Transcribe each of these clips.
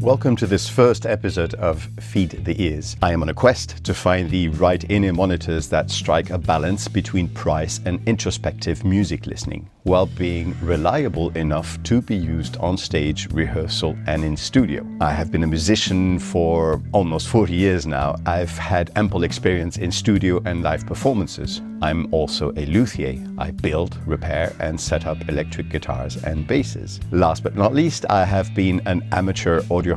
Welcome to this first episode of Feed the Ears. I am on a quest to find the right in-ear monitors that strike a balance between price and introspective music listening, while being reliable enough to be used on stage, rehearsal, and in studio. I have been a musician for almost 40 years now. I've had ample experience in studio and live performances. I'm also a luthier. I build, repair, and set up electric guitars and basses. Last but not least, I have been an amateur audiophile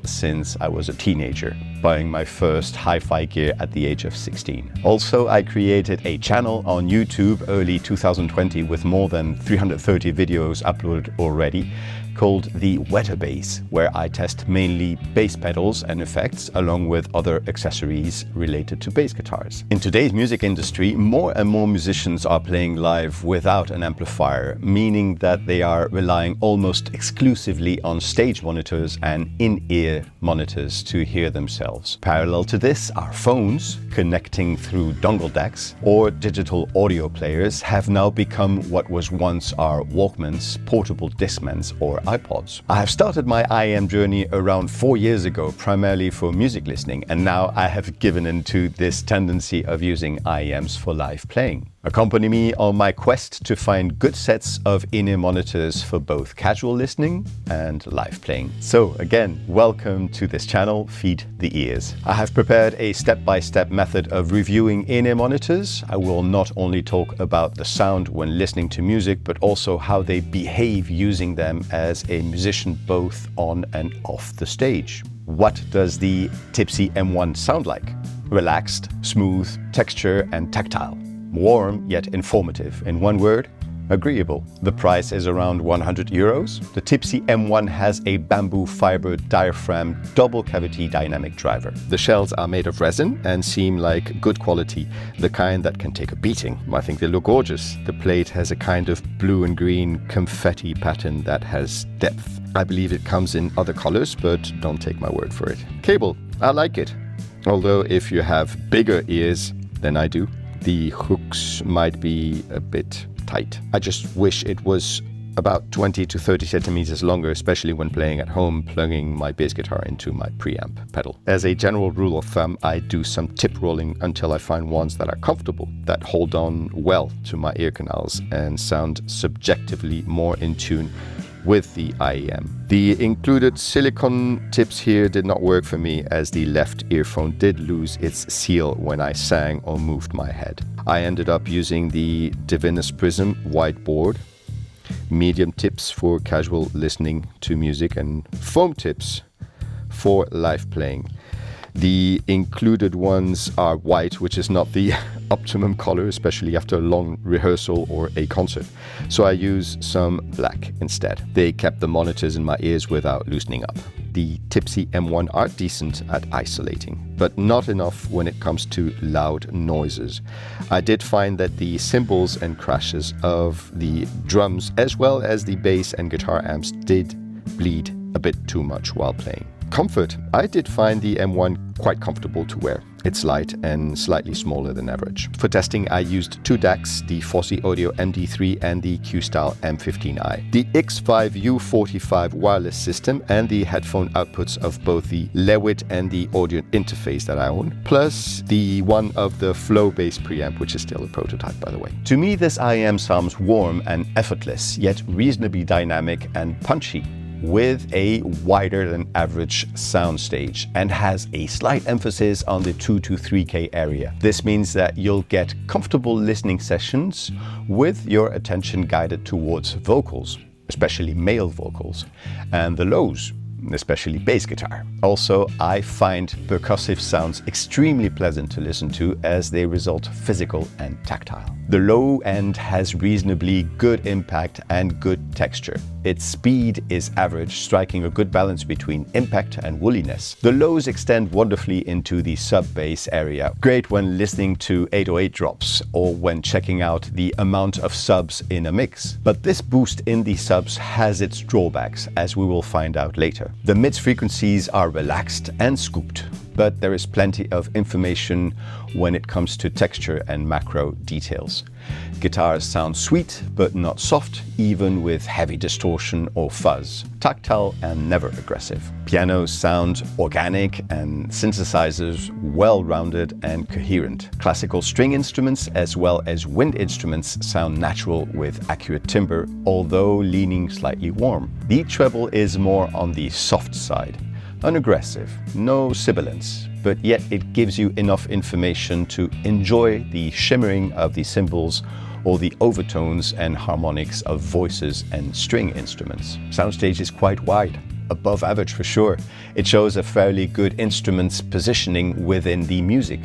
since I was a teenager, buying my first hi-fi gear at the age of 16. Also, I created a channel on YouTube early 2020 with more than 330 videos uploaded already, called The Wetter Bass, where I test mainly bass pedals and effects along with other accessories related to bass guitars. In today's music industry, more and more musicians are playing live without an amplifier, meaning that they are relying almost exclusively on stage monitors and in-ear monitors to hear themselves. Parallel to this, our phones, connecting through dongle DACs or digital audio players, have now become what was once our Walkmans, portable Discmans, or iPods. I have started my IEM journey around 4 years ago, primarily for music listening, and now I have given into this tendency of using IEMs for live playing. Accompany me on my quest to find good sets of in-ear monitors for both casual listening and live playing. So again, welcome to this channel, Feed the Ears. I have prepared a step-by-step method of reviewing in-ear monitors. I will not only talk about the sound when listening to music, but also how they behave using them as a musician both on and off the stage. What does the Tipsy M1 sound like? Relaxed, smooth, texture and tactile. Warm yet informative. In one word, agreeable. The price is around 100 euros. The Tipsy M1 has a bamboo fiber diaphragm double cavity dynamic driver. The shells are made of resin and seem like good quality, the kind that can take a beating. I think they look gorgeous. The plate has a kind of blue and green confetti pattern that has depth. I believe it comes in other colors, but don't take my word for it. Cable, I like it. Although if you have bigger ears than I do, the hooks might be a bit tight. I just wish it was about 20 to 30 centimeters longer, especially when playing at home, plugging my bass guitar into my preamp pedal. As a general rule of thumb, I do some tip rolling until I find ones that are comfortable, that hold on well to my ear canals and sound subjectively more in tune with the IEM. The included silicone tips here did not work for me, as the left earphone did lose its seal when I sang or moved my head. I ended up using the Divinus Prism whiteboard, medium tips for casual listening to music, and foam tips for live playing. The included ones are white, which is not the optimum color, especially after a long rehearsal or a concert. So I use some black instead. They kept the monitors in my ears without loosening up. The Tipsy M1 are decent at isolating, but not enough when it comes to loud noises. I did find that the cymbals and crashes of the drums, as well as the bass and guitar amps, did bleed a bit too much while playing. Comfort. I did find the M1 quite comfortable to wear. It's light and slightly smaller than average. For testing, I used two DACs, the Fosse Audio MD3 and the Q-Style M15i. The X5 U45 wireless system and the headphone outputs of both the Lewitt and the audio interface that I own, plus the one of the Flow bass preamp, which is still a prototype, by the way. To me, this IEM sounds warm and effortless, yet reasonably dynamic and punchy, with a wider than average soundstage, and has a slight emphasis on the 2 to 3K area. This means that you'll get comfortable listening sessions with your attention guided towards vocals, especially male vocals, and the lows, especially bass guitar. Also, I find percussive sounds extremely pleasant to listen to, as they result physical and tactile. The low end has reasonably good impact and good texture. Its speed is average, striking a good balance between impact and woolliness. The lows extend wonderfully into the sub-bass area, great when listening to 808 drops or when checking out the amount of subs in a mix. But this boost in the subs has its drawbacks, as we will find out later. The mids frequencies are relaxed and scooped, but there is plenty of information when it comes to texture and macro details. Guitars sound sweet, but not soft, even with heavy distortion or fuzz. Tactile and never aggressive. Pianos sound organic and synthesizers well-rounded and coherent. Classical string instruments as well as wind instruments sound natural with accurate timbre, although leaning slightly warm. The treble is more on the soft side. Unaggressive, no sibilance, but yet it gives you enough information to enjoy the shimmering of the cymbals or the overtones and harmonics of voices and string instruments. Soundstage is quite wide, above average for sure. It shows a fairly good instrument's positioning within the music.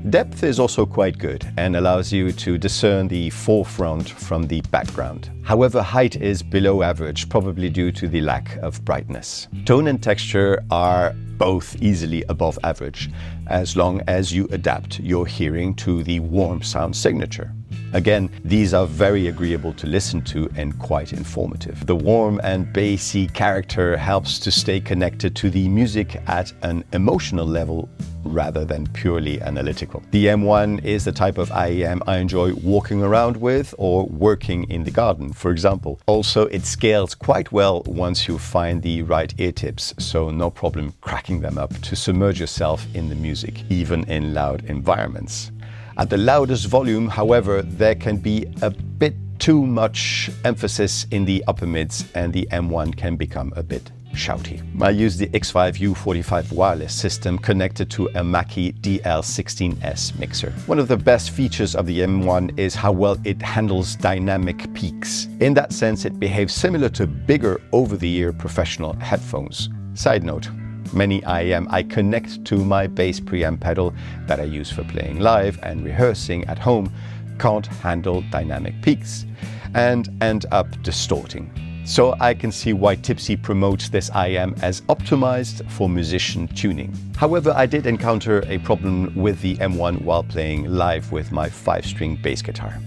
Depth is also quite good and allows you to discern the forefront from the background. However, height is below average, probably due to the lack of brightness. Tone and texture are both easily above average, as long as you adapt your hearing to the warm sound signature. Again, these are very agreeable to listen to and quite informative. The warm and bassy character helps to stay connected to the music at an emotional level rather than purely analytical. The M1 is the type of IEM I enjoy walking around with or working in the garden, for example. Also, it scales quite well once you find the right ear tips, so no problem cracking them up to submerge yourself in the music, even in loud environments. At the loudest volume, however, there can be a bit too much emphasis in the upper mids and the M1 can become a bit shouty. I use the X5U45 wireless system connected to a Mackie DL16S mixer. One of the best features of the M1 is how well it handles dynamic peaks. In that sense, it behaves similar to bigger over-the-ear professional headphones. Side note, many IEM I connect to my bass preamp pedal that I use for playing live and rehearsing at home can't handle dynamic peaks and end up distorting. So I can see why Tipsy promotes this IEM as optimized for musician tuning. However, I did encounter a problem with the M1 while playing live with my 5-string bass guitar.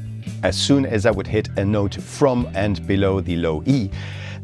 As soon as I would hit a note from and below the low E,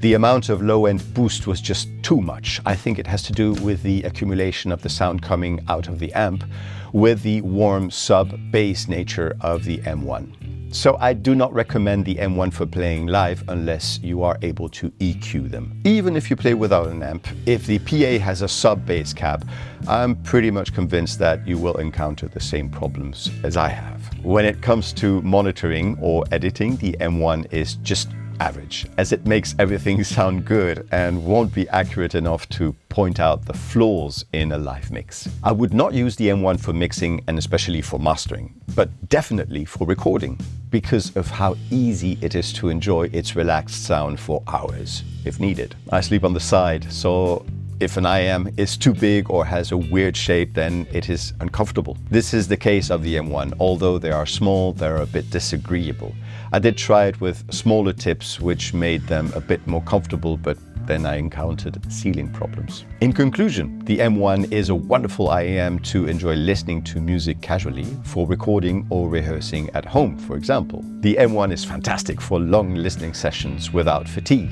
the amount of low-end boost was just too much. I think it has to do with the accumulation of the sound coming out of the amp with the warm sub-bass nature of the M1. So I do not recommend the M1 for playing live unless you are able to EQ them. Even if you play without an amp, if the PA has a sub-bass cab, I'm pretty much convinced that you will encounter the same problems as I have. When it comes to monitoring or editing, the M1 is just average, as it makes everything sound good and won't be accurate enough to point out the flaws in a live mix. I would not use the M1 for mixing and especially for mastering, but definitely for recording, because of how easy it is to enjoy its relaxed sound for hours, if needed. I sleep on the side, so if an IEM is too big or has a weird shape, then it is uncomfortable. This is the case of the M1. Although they are small, they're a bit disagreeable. I did try it with smaller tips, which made them a bit more comfortable, but then I encountered ceiling problems. In conclusion, the M1 is a wonderful IEM to enjoy listening to music casually, for recording or rehearsing at home, for example. The M1 is fantastic for long listening sessions without fatigue.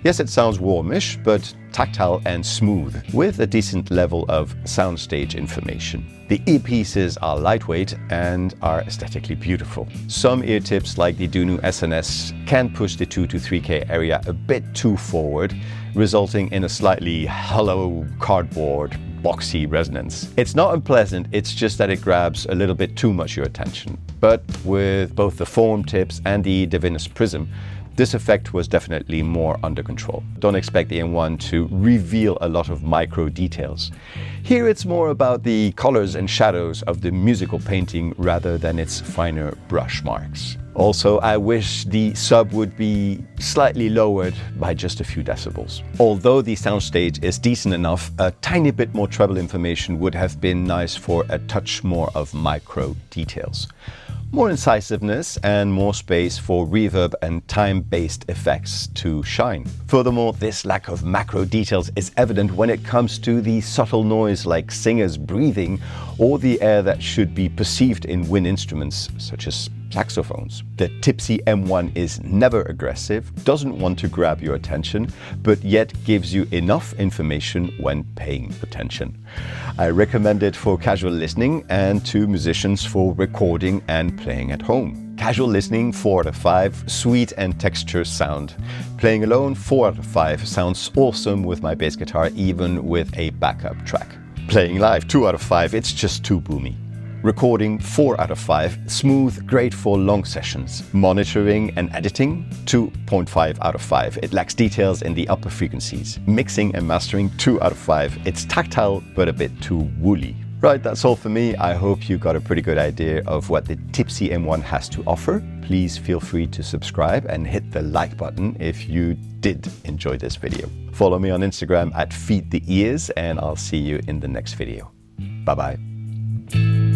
Yes, it sounds warmish, but tactile and smooth, with a decent level of soundstage information. The earpieces are lightweight and are aesthetically beautiful. Some ear tips like the Dunu SNS can push the 2 to 3K area a bit too forward, resulting in a slightly hollow, cardboard, boxy resonance. It's not unpleasant, it's just that it grabs a little bit too much your attention. But with both the foam tips and the Divinus Prism, this effect was definitely more under control. Don't expect the M1 to reveal a lot of micro details. Here it's more about the colors and shadows of the musical painting rather than its finer brush marks. Also, I wish the sub would be slightly lowered by just a few decibels. Although the soundstage is decent enough, a tiny bit more treble information would have been nice for a touch more of micro details. More incisiveness and more space for reverb and time-based effects to shine. Furthermore, this lack of macro details is evident when it comes to the subtle noise like singers breathing or the air that should be perceived in wind instruments such as saxophones. The Tipsy M1 is never aggressive, doesn't want to grab your attention, but yet gives you enough information when paying attention. I recommend it for casual listening and to musicians for recording and playing at home. Casual listening, 4 out of 5. Sweet and texture sound. Playing alone, 4 out of 5. Sounds awesome with my bass guitar, even with a backup track. Playing live, 2 out of 5. It's just too boomy. Recording, 4 out of 5. Smooth, great for long sessions. Monitoring and editing, 2.5 out of 5. It lacks details in the upper frequencies. Mixing and mastering, 2 out of 5. It's tactile, but a bit too woolly. Right, that's all for me. I hope you got a pretty good idea of what the Tipsy M1 has to offer. Please feel free to subscribe and hit the like button if you did enjoy this video. Follow me on Instagram at feedtheears, and I'll see you in the next video. Bye-bye.